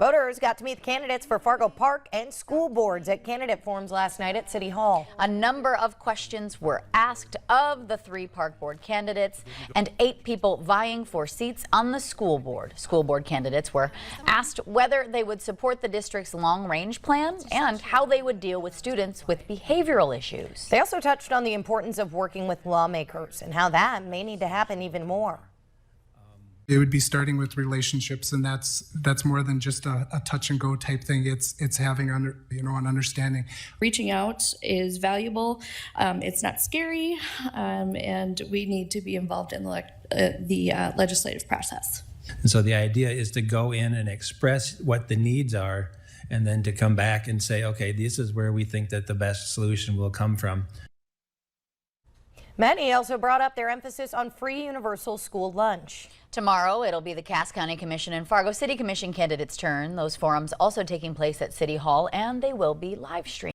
Voters got to meet the candidates for Fargo Park and school boards at candidate forums last night at City Hall. A number of questions were asked of the 3 park board candidates and 8 people vying for seats on the school board. School board candidates were asked whether they would support the district's long-range plan and how they would deal with students with behavioral issues. They also touched on the importance of working with lawmakers and how that may need to happen even more. It would be starting with relationships, and that's more than just a touch and go type thing. It's having an understanding. Reaching out is valuable. It's not scary, and we need to be involved in the legislative process. And so the idea is to go in and express what the needs are, and then to come back and say, okay, this is where we think that the best solution will come from. Many also brought up their emphasis on free universal school lunch. Tomorrow, it'll be the Cass County Commission and Fargo City Commission candidates' turn. Those forums also taking place at City Hall, and they will be live streamed.